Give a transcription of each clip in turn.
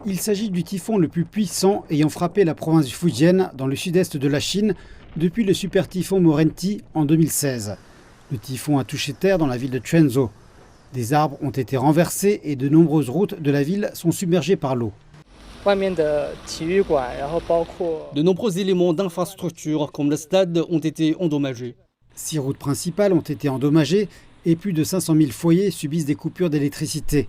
Il s'agit du typhon le plus puissant ayant frappé la province du Fujian dans le sud-est de la Chine depuis le super typhon Morenti en 2016. Le typhon a touché terre dans la ville de Quanzhou. Des arbres ont été renversés et de nombreuses routes de la ville sont submergées par l'eau. De nombreux éléments d'infrastructure comme le stade ont été endommagés. 6 routes principales ont été endommagées et plus de 500 000 foyers subissent des coupures d'électricité.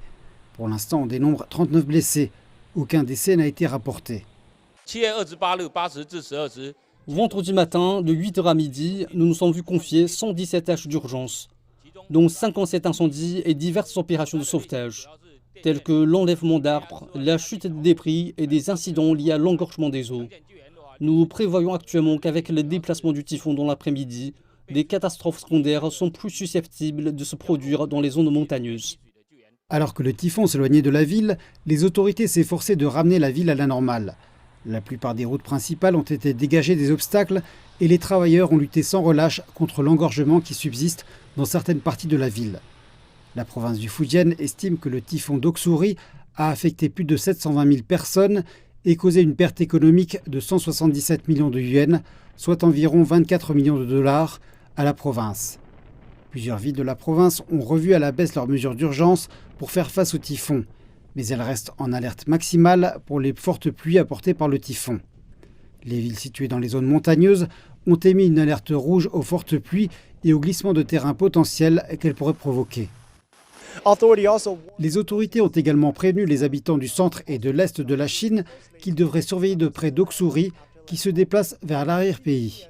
Pour l'instant, on dénombre 39 blessés. Aucun décès n'a été rapporté. Vendredi matin, de 8h à midi, nous nous sommes vus confier 117 tâches d'urgence, dont 57 incendies et diverses opérations de sauvetage, telles que l'enlèvement d'arbres, la chute des débris et des incidents liés à l'engorgement des eaux. Nous prévoyons actuellement qu'avec le déplacement du typhon dans l'après-midi, des catastrophes secondaires sont plus susceptibles de se produire dans les zones montagneuses. Alors que le typhon s'éloignait de la ville, les autorités s'efforçaient de ramener la ville à la normale. La plupart des routes principales ont été dégagées des obstacles et les travailleurs ont lutté sans relâche contre l'engorgement qui subsiste dans certaines parties de la ville. La province du Fujian estime que le typhon Doksuri a affecté plus de 720 000 personnes et causé une perte économique de 177 millions de yuans, soit environ 24 millions de dollars, à la province. Plusieurs villes de la province ont revu à la baisse leurs mesures d'urgence pour faire face au typhon, mais elles restent en alerte maximale pour les fortes pluies apportées par le typhon. Les villes situées dans les zones montagneuses ont émis une alerte rouge aux fortes pluies et aux glissements de terrain potentiels qu'elles pourraient provoquer. Les autorités ont également prévenu les habitants du centre et de l'est de la Chine qu'ils devraient surveiller de près Doksuri qui se déplace vers l'arrière-pays.